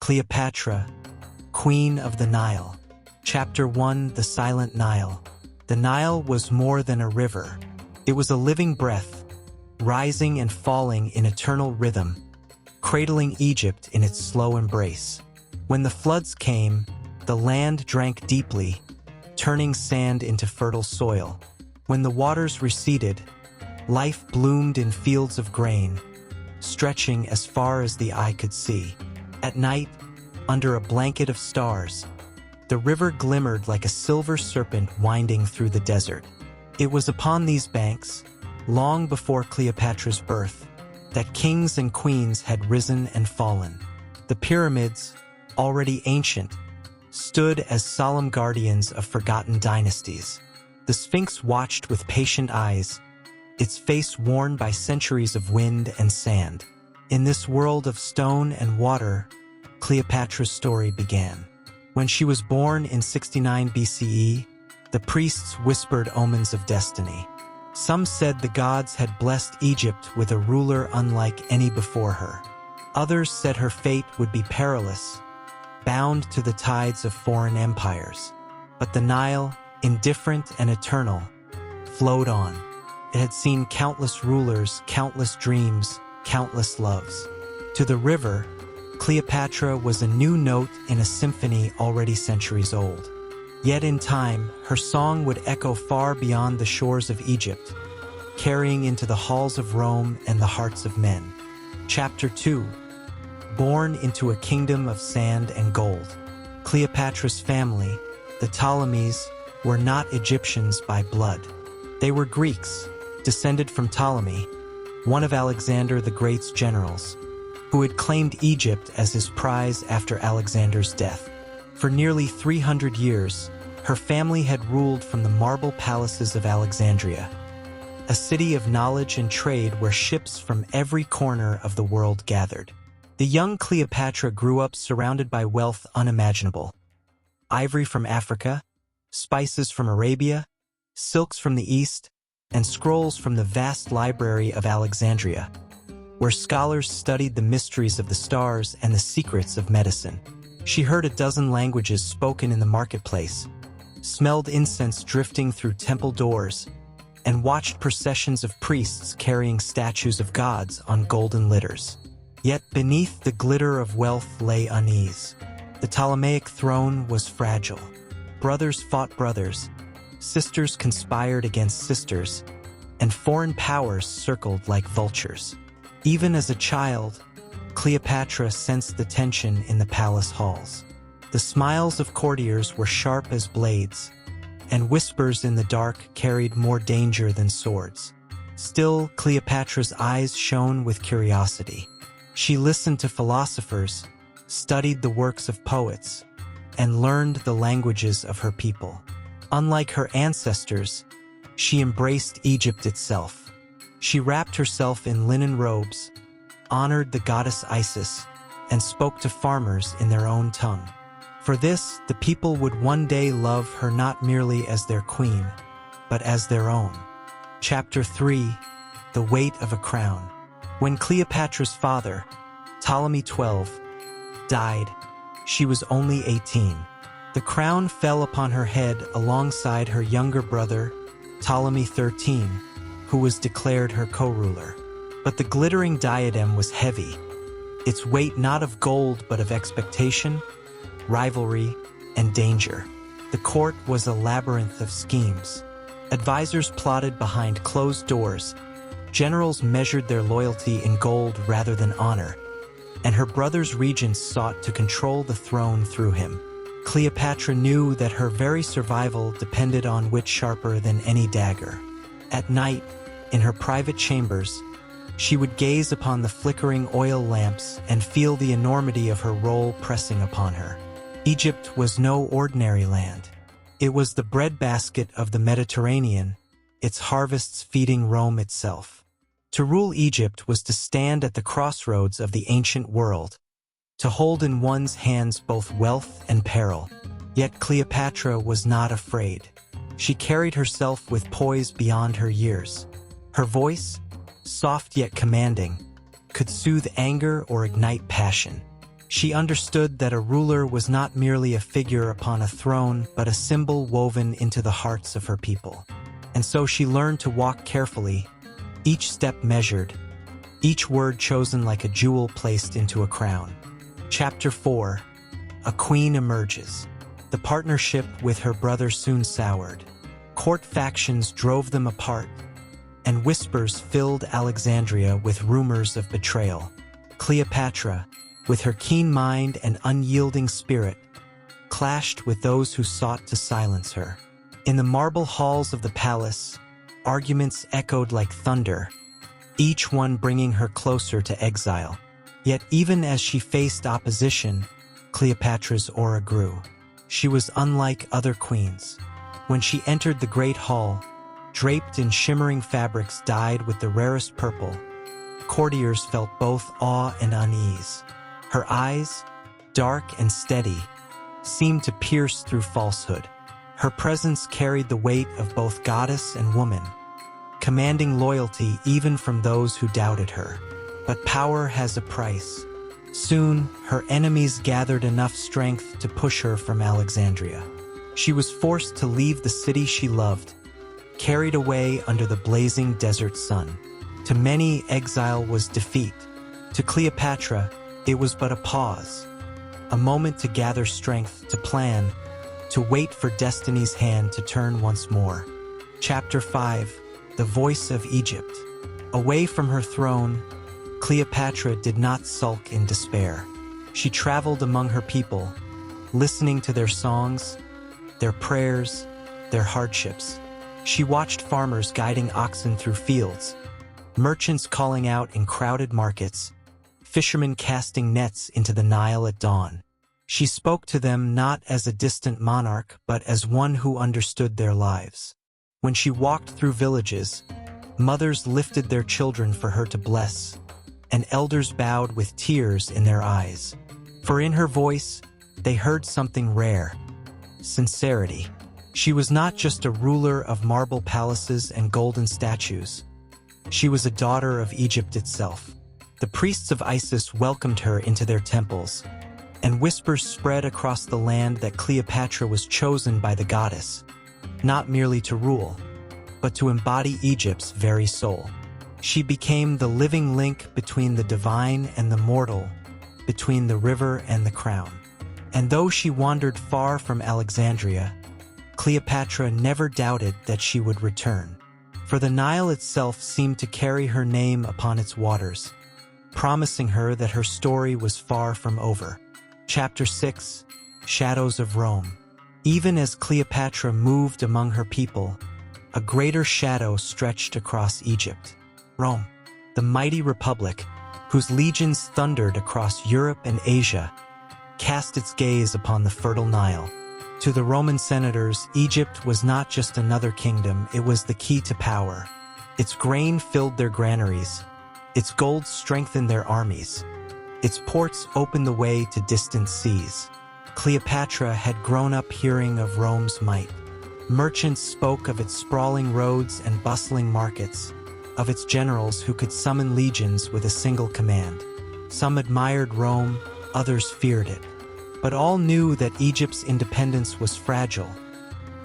Cleopatra, Queen of the Nile. Chapter 1: The Silent Nile. The Nile was more than a river. It was a living breath, rising and falling in eternal rhythm, cradling Egypt in its slow embrace. When the floods came, the land drank deeply, turning sand into fertile soil. When the waters receded, life bloomed in fields of grain, stretching as far as the eye could see. At night, under a blanket of stars, the river glimmered like a silver serpent winding through the desert. It was upon these banks, long before Cleopatra's birth, that kings and queens had risen and fallen. The pyramids, already ancient, stood as solemn guardians of forgotten dynasties. The Sphinx watched with patient eyes, its face worn by centuries of wind and sand. In this world of stone and water, Cleopatra's story began. When she was born in 69 BCE, the priests whispered omens of destiny. Some said the gods had blessed Egypt with a ruler unlike any before her. Others said her fate would be perilous, bound to the tides of foreign empires. But the Nile, indifferent and eternal, flowed on. It had seen countless rulers, countless dreams, countless loves. To the river, Cleopatra was a new note in a symphony already centuries old. Yet in time, her song would echo far beyond the shores of Egypt, carrying into the halls of Rome and the hearts of men. Chapter 2: Born into a kingdom of sand and gold. Cleopatra's family, the Ptolemies, were not Egyptians by blood. They were Greeks, descended from Ptolemy, one of Alexander the Great's generals, who had claimed Egypt as his prize after Alexander's death. For nearly 300 years, her family had ruled from the marble palaces of Alexandria, a city of knowledge and trade where ships from every corner of the world gathered. The young Cleopatra grew up surrounded by wealth unimaginable: ivory from Africa, spices from Arabia, silks from the East, and scrolls from the vast library of Alexandria, where scholars studied the mysteries of the stars and the secrets of medicine. She heard a dozen languages spoken in the marketplace, smelled incense drifting through temple doors, and watched processions of priests carrying statues of gods on golden litters. Yet beneath the glitter of wealth lay unease. The Ptolemaic throne was fragile. Brothers fought brothers, sisters conspired against sisters, and foreign powers circled like vultures. Even as a child, Cleopatra sensed the tension in the palace halls. The smiles of courtiers were sharp as blades, and whispers in the dark carried more danger than swords. Still, Cleopatra's eyes shone with curiosity. She listened to philosophers, studied the works of poets, and learned the languages of her people. Unlike her ancestors, she embraced Egypt itself. She wrapped herself in linen robes, honored the goddess Isis, and spoke to farmers in their own tongue. For this, the people would one day love her not merely as their queen, but as their own. Chapter 3: The Weight of a Crown. When Cleopatra's father, Ptolemy XII, died, she was only 18. The crown fell upon her head alongside her younger brother, Ptolemy XIII, who was declared her co-ruler. But the glittering diadem was heavy, its weight not of gold but of expectation, rivalry, and danger. The court was a labyrinth of schemes. Advisors plotted behind closed doors, generals measured their loyalty in gold rather than honor, and her brother's regents sought to control the throne through him. Cleopatra knew that her very survival depended on wit sharper than any dagger. At night, in her private chambers, she would gaze upon the flickering oil lamps and feel the enormity of her role pressing upon her. Egypt was no ordinary land. It was the breadbasket of the Mediterranean, its harvests feeding Rome itself. To rule Egypt was to stand at the crossroads of the ancient world, to hold in one's hands both wealth and peril. Yet Cleopatra was not afraid. She carried herself with poise beyond her years. Her voice, soft yet commanding, could soothe anger or ignite passion. She understood that a ruler was not merely a figure upon a throne, but a symbol woven into the hearts of her people. And so she learned to walk carefully, each step measured, each word chosen like a jewel placed into a crown. Chapter 4. A queen emerges. The partnership with her brother soon soured. Court factions drove them apart, and whispers filled Alexandria with rumors of betrayal. Cleopatra, with her keen mind and unyielding spirit, clashed with those who sought to silence her. In the marble halls of the palace, arguments echoed like thunder, each one bringing her closer to exile. Yet even as she faced opposition, Cleopatra's aura grew. She was unlike other queens. When she entered the great hall, draped in shimmering fabrics dyed with the rarest purple, courtiers felt both awe and unease. Her eyes, dark and steady, seemed to pierce through falsehood. Her presence carried the weight of both goddess and woman, commanding loyalty even from those who doubted her. But power has a price. Soon, her enemies gathered enough strength to push her from Alexandria. She was forced to leave the city she loved, carried away under the blazing desert sun. To many, exile was defeat. To Cleopatra, it was but a pause, a moment to gather strength, to plan, to wait for destiny's hand to turn once more. Chapter 5. The Voice of Egypt. Away from her throne, Cleopatra did not sulk in despair. She traveled among her people, listening to their songs, their prayers, their hardships. She watched farmers guiding oxen through fields, merchants calling out in crowded markets, fishermen casting nets into the Nile at dawn. She spoke to them not as a distant monarch, but as one who understood their lives. When she walked through villages, mothers lifted their children for her to bless, and elders bowed with tears in their eyes. For in her voice, they heard something rare: sincerity. She was not just a ruler of marble palaces and golden statues. She was a daughter of Egypt itself. The priests of Isis welcomed her into their temples, and whispers spread across the land that Cleopatra was chosen by the goddess, not merely to rule, but to embody Egypt's very soul. She became the living link between the divine and the mortal, between the river and the crown. And though she wandered far from Alexandria, Cleopatra never doubted that she would return. For the Nile itself seemed to carry her name upon its waters, promising her that her story was far from over. Chapter 6. Shadows of Rome. Even as Cleopatra moved among her people, a greater shadow stretched across Egypt. Rome, the mighty republic, whose legions thundered across Europe and Asia, cast its gaze upon the fertile Nile. To the Roman senators, Egypt was not just another kingdom, it was the key to power. Its grain filled their granaries, its gold strengthened their armies, its ports opened the way to distant seas. Cleopatra had grown up hearing of Rome's might. Merchants spoke of its sprawling roads and bustling markets, of its generals who could summon legions with a single command. Some admired Rome, others feared it. But all knew that Egypt's independence was fragile,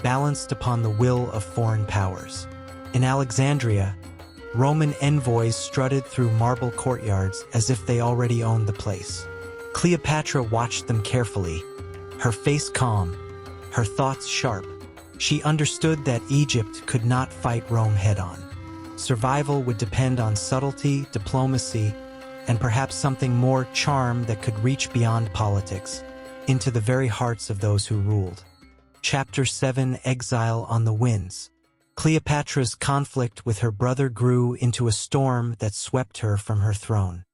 balanced upon the will of foreign powers. In Alexandria, Roman envoys strutted through marble courtyards as if they already owned the place. Cleopatra watched them carefully, her face calm, her thoughts sharp. She understood that Egypt could not fight Rome head-on. Survival would depend on subtlety, diplomacy, and perhaps something more: charm that could reach beyond politics, into the very hearts of those who ruled. Chapter 7. Exile on the Winds. Cleopatra's conflict with her brother grew into a storm that swept her from her throne.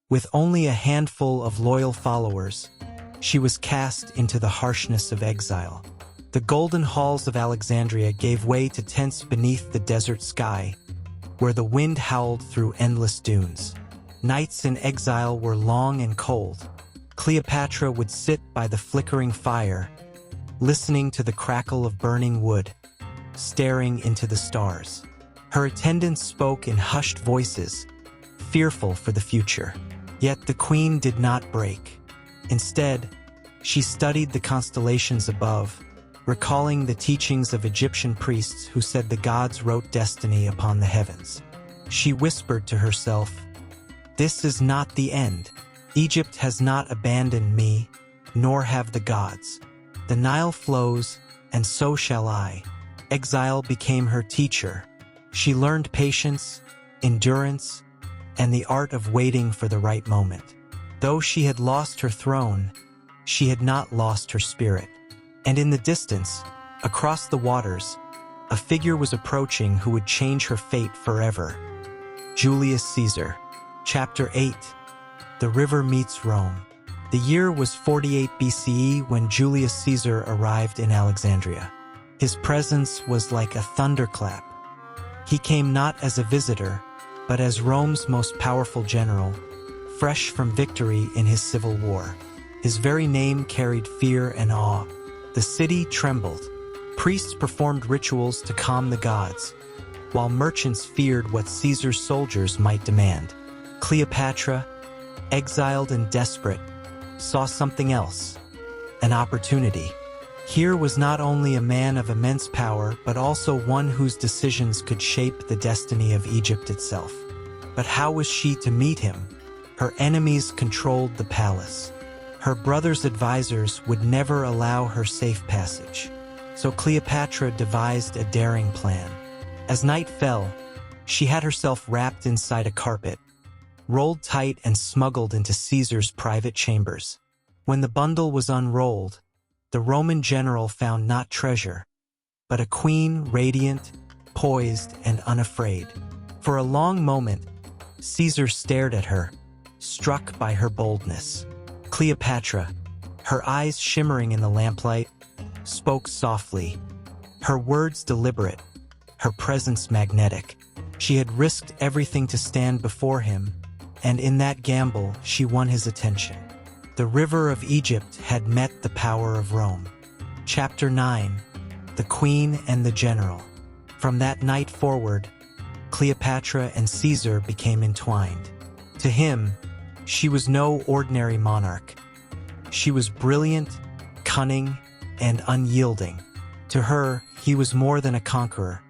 With only a handful of loyal followers, she was cast into the harshness of exile. The golden halls of Alexandria gave way to tents beneath the desert sky, where the wind howled through endless dunes. Nights in exile were long and cold. Cleopatra would sit by the flickering fire, listening to the crackle of burning wood, staring into the stars. Her attendants spoke in hushed voices, fearful for the future. Yet the queen did not break. Instead, she studied the constellations above, recalling the teachings of Egyptian priests who said the gods wrote destiny upon the heavens. She whispered to herself, "This is not the end. Egypt has not abandoned me, nor have the gods. The Nile flows, and so shall I." Exile became her teacher. She learned patience, endurance, and the art of waiting for the right moment. Though she had lost her throne, she had not lost her spirit. And in the distance, across the waters, a figure was approaching who would change her fate forever. Julius Caesar. Chapter 8. The River Meets Rome. The year was 48 BCE when Julius Caesar arrived in Alexandria. His presence was like a thunderclap. He came not as a visitor, but as Rome's most powerful general, fresh from victory in his civil war. His very name carried fear and awe. The city trembled. Priests performed rituals to calm the gods, while merchants feared what Caesar's soldiers might demand. Cleopatra, exiled and desperate, saw something else, an opportunity. Here was not only a man of immense power, but also one whose decisions could shape the destiny of Egypt itself. But how was she to meet him? Her enemies controlled the palace. Her brother's advisors would never allow her safe passage. So Cleopatra devised a daring plan. As night fell, she had herself wrapped inside a carpet, rolled tight and smuggled into Caesar's private chambers. When the bundle was unrolled, the Roman general found not treasure, but a queen radiant, poised, and unafraid. For a long moment, Caesar stared at her, struck by her boldness. Cleopatra, her eyes shimmering in the lamplight, spoke softly, her words deliberate, her presence magnetic. She had risked everything to stand before him, and in that gamble she won his attention. The river of Egypt had met the power of Rome. Chapter 9. The Queen and the General. From that night forward, Cleopatra and Caesar became entwined. To him, she was no ordinary monarch. She was brilliant, cunning, and unyielding. To her, he was more than a conqueror.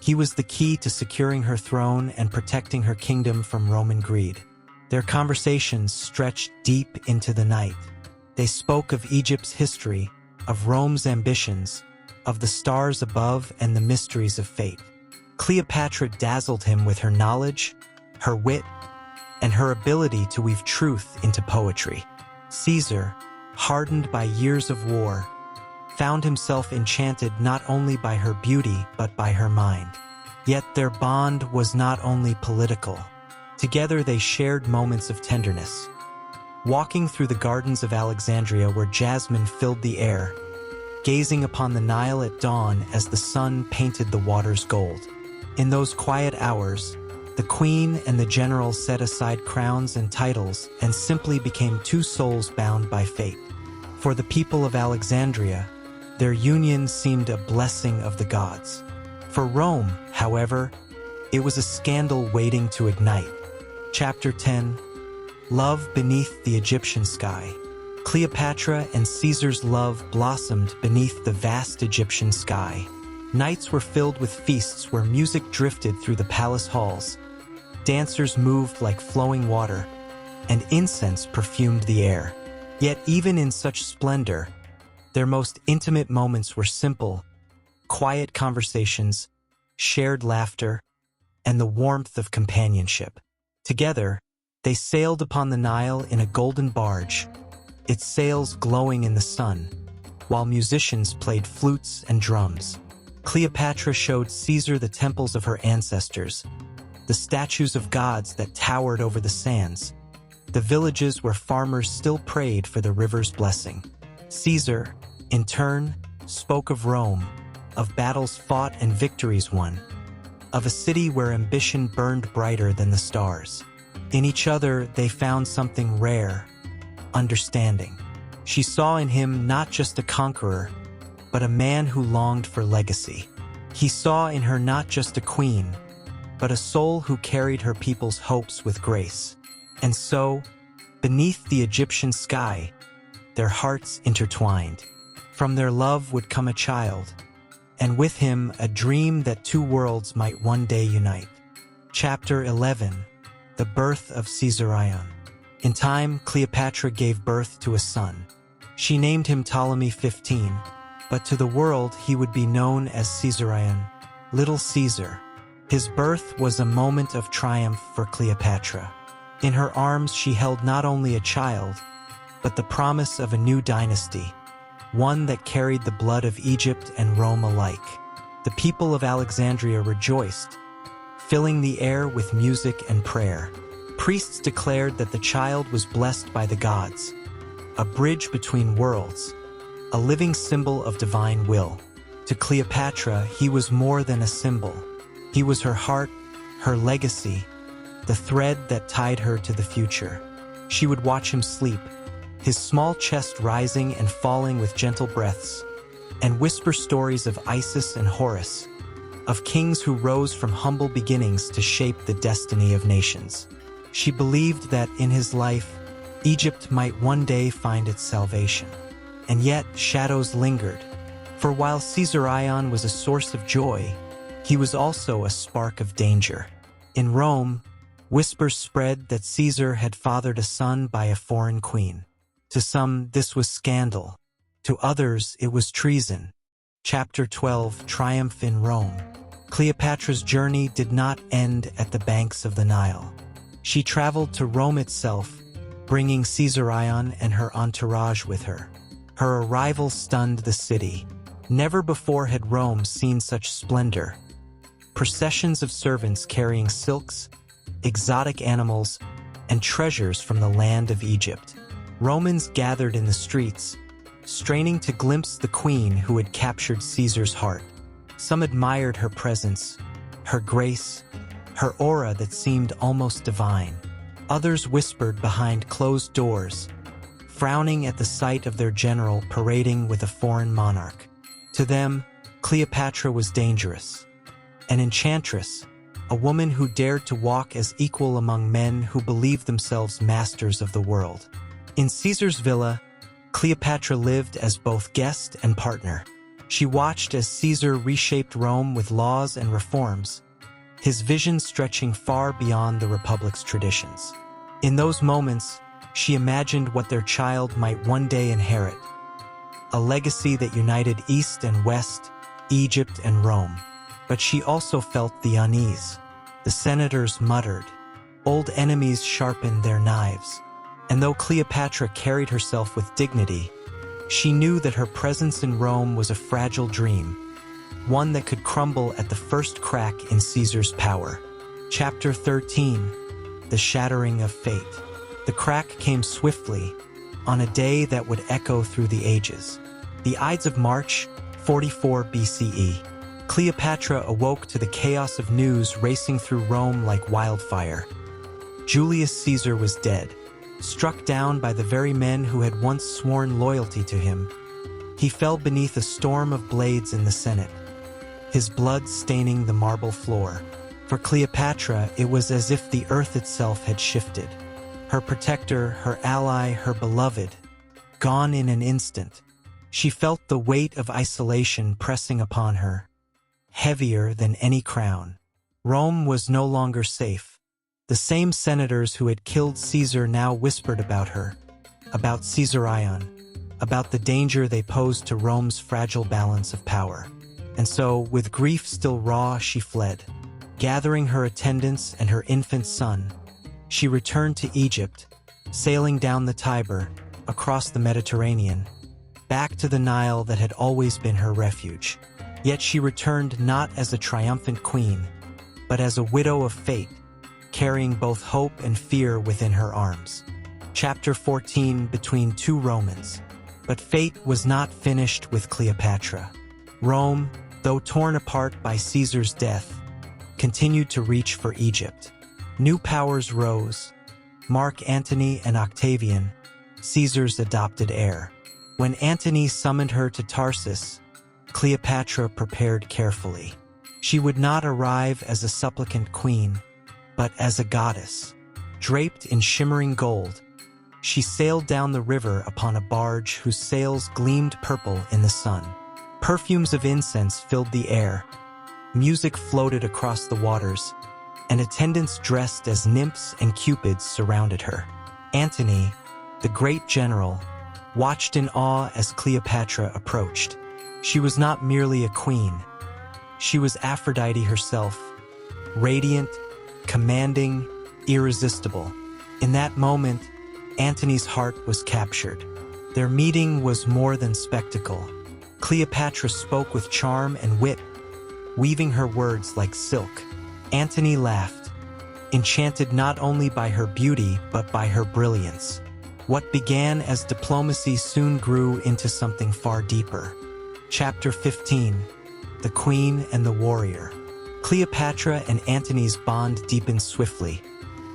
He was the key to securing her throne and protecting her kingdom from Roman greed. Their conversations stretched deep into the night. They spoke of Egypt's history, of Rome's ambitions, of the stars above and the mysteries of fate. Cleopatra dazzled him with her knowledge, her wit, and her ability to weave truth into poetry. Caesar, hardened by years of war, found himself enchanted not only by her beauty but by her mind. Yet their bond was not only political. Together they shared moments of tenderness. Walking through the gardens of Alexandria where jasmine filled the air, gazing upon the Nile at dawn as the sun painted the waters gold. In those quiet hours, the queen and the general set aside crowns and titles and simply became two souls bound by fate. For the people of Alexandria, their union seemed a blessing of the gods. For Rome, however, it was a scandal waiting to ignite. Chapter 10. Love Beneath the Egyptian Sky. Cleopatra and Caesar's love blossomed beneath the vast Egyptian sky. Nights were filled with feasts where music drifted through the palace halls. Dancers moved like flowing water, and incense perfumed the air. Yet even in such splendor, their most intimate moments were simple, quiet conversations, shared laughter, and the warmth of companionship. Together, they sailed upon the Nile in a golden barge, its sails glowing in the sun, while musicians played flutes and drums. Cleopatra showed Caesar the temples of her ancestors, the statues of gods that towered over the sands, the villages where farmers still prayed for the river's blessing. Caesar, in turn, spoke of Rome, of battles fought and victories won, of a city where ambition burned brighter than the stars. In each other, they found something rare, understanding. She saw in him not just a conqueror, but a man who longed for legacy. He saw in her not just a queen, but a soul who carried her people's hopes with grace. And so, beneath the Egyptian sky, their hearts intertwined. From their love would come a child, and with him a dream that two worlds might one day unite. Chapter 11. The Birth of Caesarion. In time, Cleopatra gave birth to a son. She named him Ptolemy 15, but to the world he would be known as Caesarion, Little Caesar. His birth was a moment of triumph for Cleopatra. In her arms she held not only a child, but the promise of a new dynasty, one that carried the blood of Egypt and Rome alike. The people of Alexandria rejoiced, filling the air with music and prayer. Priests declared that the child was blessed by the gods, a bridge between worlds, a living symbol of divine will. To Cleopatra, he was more than a symbol. He was her heart, her legacy, the thread that tied her to the future. She would watch him sleep, his small chest rising and falling with gentle breaths, and whisper stories of Isis and Horus, of kings who rose from humble beginnings to shape the destiny of nations. She believed that in his life, Egypt might one day find its salvation. And yet, shadows lingered. For while Caesarion was a source of joy, he was also a spark of danger. In Rome, whispers spread that Caesar had fathered a son by a foreign queen. To some, this was scandal. To others, it was treason. Chapter 12. Triumph in Rome. Cleopatra's journey did not end at the banks of the Nile. She traveled to Rome itself, bringing Caesarion and her entourage with her. Her arrival stunned the city. Never before had Rome seen such splendor. Processions of servants carrying silks, exotic animals, and treasures from the land of Egypt. Romans gathered in the streets, straining to glimpse the queen who had captured Caesar's heart. Some admired her presence, her grace, her aura that seemed almost divine. Others whispered behind closed doors, frowning at the sight of their general parading with a foreign monarch. To them, Cleopatra was dangerous. An enchantress, a woman who dared to walk as equal among men who believed themselves masters of the world. In Caesar's villa, Cleopatra lived as both guest and partner. She watched as Caesar reshaped Rome with laws and reforms, his vision stretching far beyond the Republic's traditions. In those moments, she imagined what their child might one day inherit, a legacy that united East and West, Egypt and Rome. But she also felt the unease. The senators muttered. Old enemies sharpened their knives. And though Cleopatra carried herself with dignity, she knew that her presence in Rome was a fragile dream, one that could crumble at the first crack in Caesar's power. Chapter 13. The Shattering of Fate. The crack came swiftly, on a day that would echo through the ages. The Ides of March, 44 BCE. Cleopatra awoke to the chaos of news racing through Rome like wildfire. Julius Caesar was dead, struck down by the very men who had once sworn loyalty to him. He fell beneath a storm of blades in the Senate, his blood staining the marble floor. For Cleopatra, it was as if the earth itself had shifted. Her protector, her ally, her beloved, gone in an instant. She felt the weight of isolation pressing upon her, heavier than any crown. Rome was no longer safe. The same senators who had killed Caesar now whispered about her, about Caesarion, about the danger they posed to Rome's fragile balance of power. And so, with grief still raw, she fled. Gathering her attendants and her infant son, she returned to Egypt, sailing down the Tiber, across the Mediterranean, back to the Nile that had always been her refuge. Yet she returned not as a triumphant queen, but as a widow of fate, carrying both hope and fear within her arms. Chapter 14. Between two Romans. But fate was not finished with Cleopatra. Rome, though torn apart by Caesar's death, continued to reach for Egypt. New powers rose: Mark Antony and Octavian, Caesar's adopted heir. When Antony summoned her to Tarsus, Cleopatra prepared carefully. She would not arrive as a supplicant queen, but as a goddess, draped in shimmering gold, She sailed down the river upon a barge whose sails gleamed purple in the sun. Perfumes of incense filled the air, music floated across the waters, and attendants dressed as nymphs and cupids surrounded her. Antony, the great general, watched in awe as Cleopatra approached. She was not merely a queen. She was Aphrodite herself, radiant, commanding, irresistible. In that moment, Antony's heart was captured. Their meeting was more than spectacle. Cleopatra spoke with charm and wit, weaving her words like silk. Antony laughed, enchanted not only by her beauty but by her brilliance. What began as diplomacy soon grew into something far deeper. Chapter 15: The Queen and the Warrior. Cleopatra and Antony's bond deepened swiftly,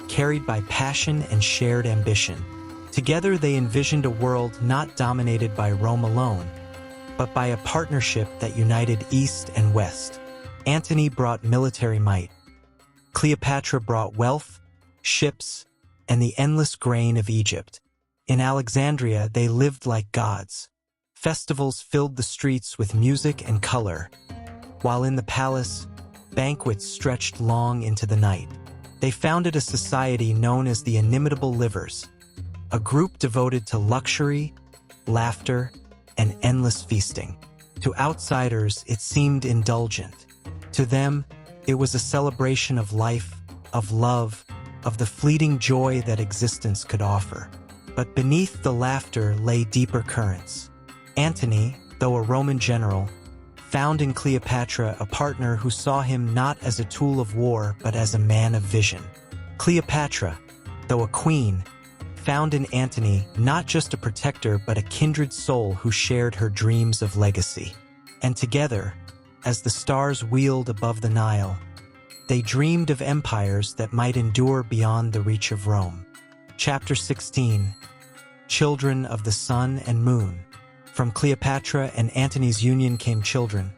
carried by passion and shared ambition. Together they envisioned a world not dominated by Rome alone, but by a partnership that united East and West. Antony brought military might. Cleopatra brought wealth, ships, and the endless grain of Egypt. In Alexandria, they lived like gods. Festivals filled the streets with music and color, while in the palace, banquets stretched long into the night. They founded a society known as the Inimitable Livers, a group devoted to luxury, laughter, and endless feasting. To outsiders, it seemed indulgent. To them, it was a celebration of life, of love, of the fleeting joy that existence could offer. But beneath the laughter lay deeper currents. Antony, though a Roman general, found in Cleopatra a partner who saw him not as a tool of war but as a man of vision. Cleopatra, though a queen, found in Antony not just a protector but a kindred soul who shared her dreams of legacy. And together, as the stars wheeled above the Nile, they dreamed of empires that might endure beyond the reach of Rome. Chapter 16: Children of the Sun and Moon. From Cleopatra and Antony's union came children: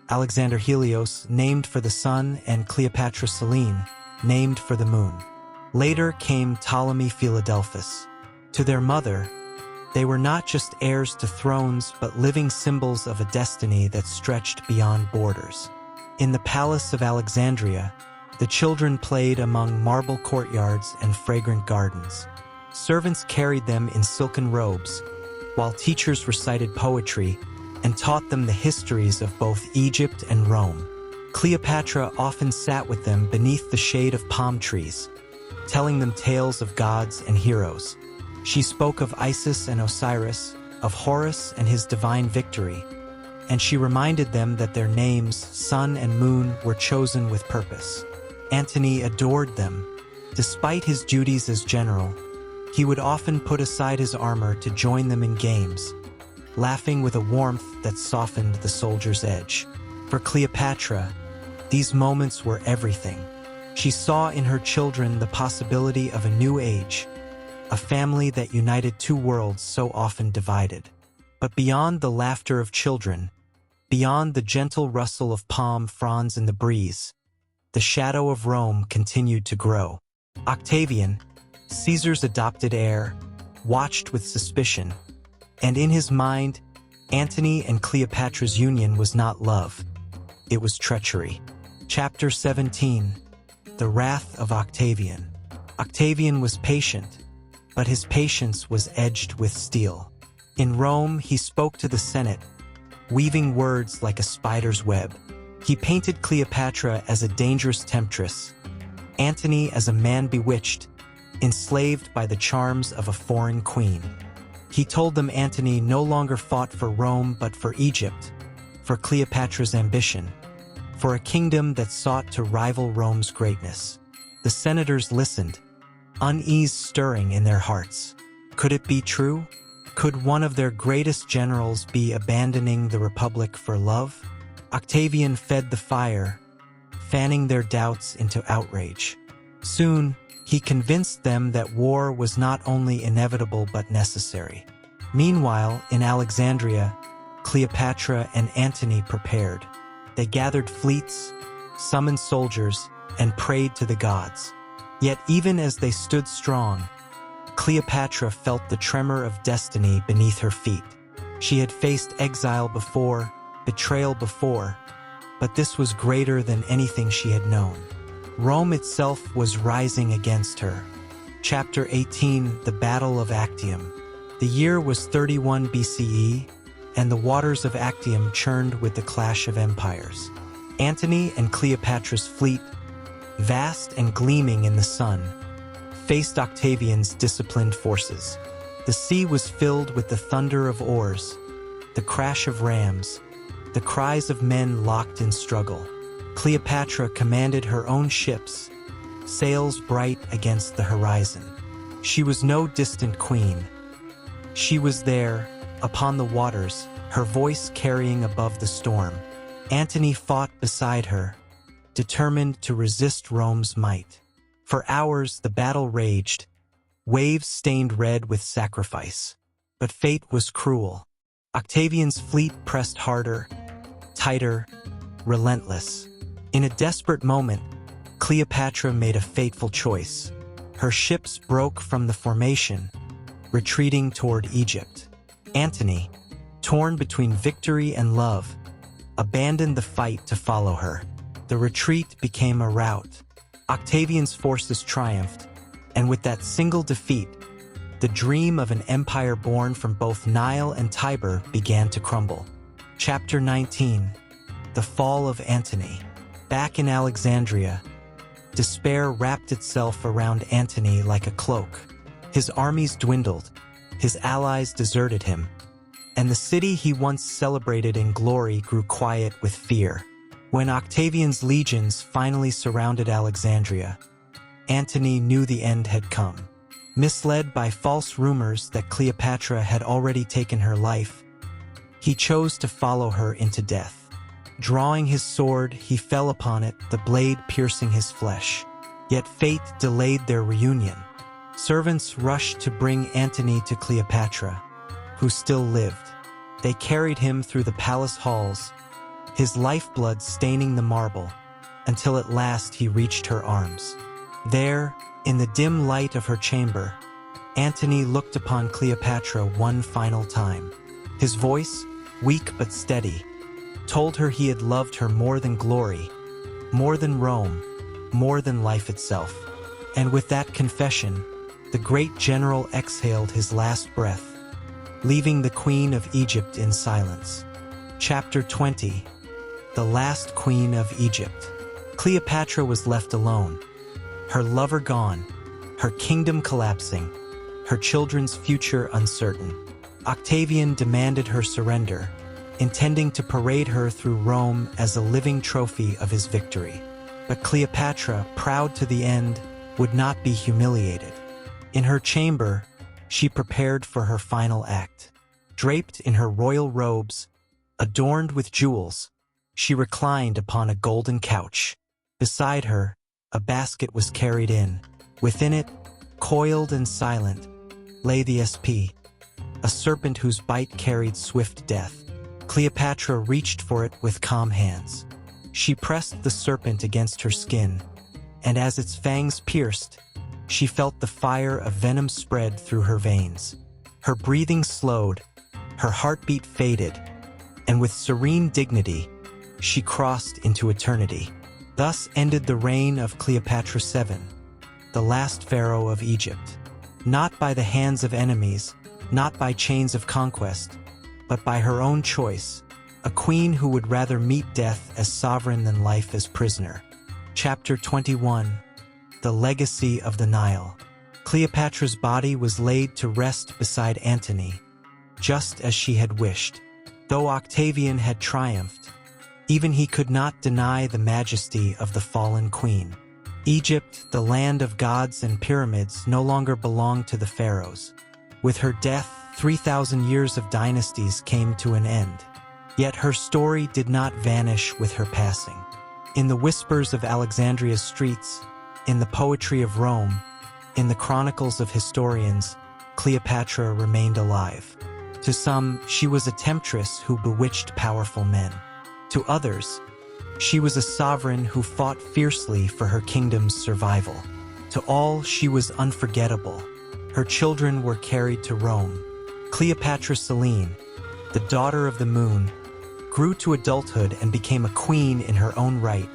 Alexander Helios, named for the sun, and Cleopatra Selene, named for the moon. Later came Ptolemy Philadelphus. To their mother, they were not just heirs to thrones but living symbols of a destiny that stretched beyond borders. In the palace of Alexandria, the children played among marble courtyards and fragrant gardens. Servants carried them in silken robes, while teachers recited poetry and taught them the histories of both Egypt and Rome. Cleopatra often sat with them beneath the shade of palm trees, telling them tales of gods and heroes. She spoke of Isis and Osiris, of Horus and his divine victory, and she reminded them that their names, sun and moon, were chosen with purpose. Antony adored them. Despite his duties as general, he would often put aside his armor to join them in games, laughing with a warmth that softened the soldier's edge. For Cleopatra, these moments were everything. She saw in her children the possibility of a new age, a family that united two worlds so often divided. But beyond the laughter of children, beyond the gentle rustle of palm fronds in the breeze, the shadow of Rome continued to grow. Octavian, Caesar's adopted heir, watched with suspicion, and in his mind, Antony and Cleopatra's union was not love, it was treachery. Chapter 17: The Wrath of Octavian. Octavian was patient, but his patience was edged with steel. In Rome, he spoke to the Senate, weaving words like a spider's web. He painted Cleopatra as a dangerous temptress, Antony as a man bewitched, enslaved by the charms of a foreign queen. He told them Antony no longer fought for Rome but for Egypt, for Cleopatra's ambition, for a kingdom that sought to rival Rome's greatness. The senators listened, unease stirring in their hearts. Could it be true? Could one of their greatest generals be abandoning the Republic for love? Octavian fed the fire, fanning their doubts into outrage. Soon, he convinced them that war was not only inevitable but necessary. Meanwhile, in Alexandria, Cleopatra and Antony prepared. They gathered fleets, summoned soldiers, and prayed to the gods. Yet even as they stood strong, Cleopatra felt the tremor of destiny beneath her feet. She had faced exile before, betrayal before, but this was greater than anything she had known. Rome itself was rising against her. Chapter 18: The Battle of Actium. The year was 31 BCE, and the waters of Actium churned with the clash of empires. Antony and Cleopatra's fleet, vast and gleaming in the sun, faced Octavian's disciplined forces. The sea was filled with the thunder of oars, the crash of rams, the cries of men locked in struggle. Cleopatra commanded her own ships, sails bright against the horizon. She was no distant queen. She was there, upon the waters, her voice carrying above the storm. Antony fought beside her, determined to resist Rome's might. For hours the battle raged, waves stained red with sacrifice. But fate was cruel. Octavian's fleet pressed harder, tighter, relentless. In a desperate moment, Cleopatra made a fateful choice. Her ships broke from the formation, retreating toward Egypt. Antony, torn between victory and love, abandoned the fight to follow her. The retreat became a rout. Octavian's forces triumphed, and with that single defeat, the dream of an empire born from both Nile and Tiber began to crumble. Chapter 19: The Fall of Antony. Back in Alexandria, despair wrapped itself around Antony like a cloak. His armies dwindled, his allies deserted him, and the city he once celebrated in glory grew quiet with fear. When Octavian's legions finally surrounded Alexandria, Antony knew the end had come. Misled by false rumors that Cleopatra had already taken her life, he chose to follow her into death. Drawing his sword, he fell upon it, the blade piercing his flesh. Yet fate delayed their reunion. Servants rushed to bring Antony to Cleopatra, who still lived. They carried him through the palace halls, his lifeblood staining the marble, until at last he reached her arms. There, in the dim light of her chamber, Antony looked upon Cleopatra one final time. His voice, weak but steady, told her he had loved her more than glory, more than Rome, more than life itself. And with that confession, the great general exhaled his last breath, leaving the Queen of Egypt in silence. Chapter 20: The Last Queen of Egypt. Cleopatra was left alone, her lover gone, her kingdom collapsing, her children's future uncertain. Octavian demanded her surrender, intending to parade her through Rome as a living trophy of his victory. But Cleopatra, proud to the end, would not be humiliated. In her chamber, she prepared for her final act. Draped in her royal robes, adorned with jewels, she reclined upon a golden couch. Beside her, a basket was carried in. Within it, coiled and silent, lay the SP, a serpent whose bite carried swift death. Cleopatra reached for it with calm hands. She pressed the serpent against her skin, and as its fangs pierced, she felt the fire of venom spread through her veins. Her breathing slowed, her heartbeat faded, and with serene dignity, she crossed into eternity. Thus ended the reign of Cleopatra VII, the last pharaoh of Egypt. Not by the hands of enemies, not by chains of conquest, but by her own choice, a queen who would rather meet death as sovereign than life as prisoner. Chapter 21: The Legacy of the Nile. Cleopatra's body was laid to rest beside Antony, just as she had wished. Though Octavian had triumphed, even he could not deny the majesty of the fallen queen. Egypt, the land of gods and pyramids, no longer belonged to the pharaohs. With her death, 3,000 years of dynasties came to an end. Yet her story did not vanish with her passing. In the whispers of Alexandria's streets, in the poetry of Rome, in the chronicles of historians, Cleopatra remained alive. To some, she was a temptress who bewitched powerful men. To others, she was a sovereign who fought fiercely for her kingdom's survival. To all, she was unforgettable, Her children were carried to Rome. Cleopatra VII, the daughter of the moon, grew to adulthood and became a queen in her own right,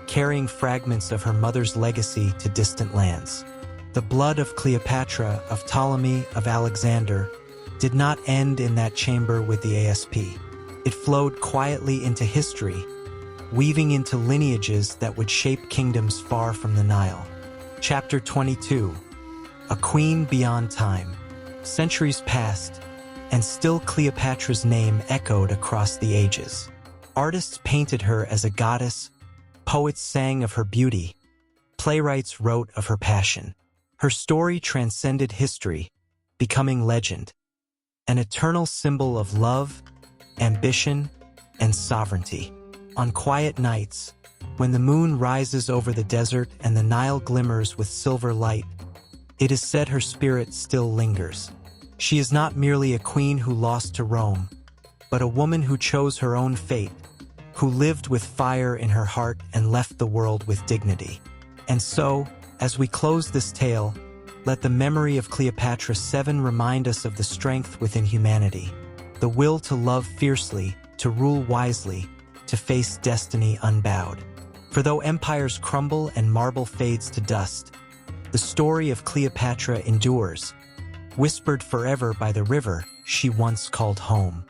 carrying fragments of her mother's legacy to distant lands. The blood of Cleopatra, of Ptolemy, of Alexander, did not end in that chamber with the ASP. It flowed quietly into history, weaving into lineages that would shape kingdoms far from the Nile. Chapter 22. A Queen Beyond Time. Centuries passed, and still Cleopatra's name echoed across the ages. Artists painted her as a goddess, poets sang of her beauty, playwrights wrote of her passion. Her story transcended history, becoming legend, an eternal symbol of love, ambition, and sovereignty. On quiet nights, when the moon rises over the desert and the Nile glimmers with silver light, it is said her spirit still lingers. She is not merely a queen who lost to Rome, but a woman who chose her own fate, who lived with fire in her heart and left the world with dignity. And so, as we close this tale, let the memory of Cleopatra VII remind us of the strength within humanity, the will to love fiercely, to rule wisely, to face destiny unbowed. For though empires crumble and marble fades to dust, the story of Cleopatra endures, whispered forever by the river she once called home.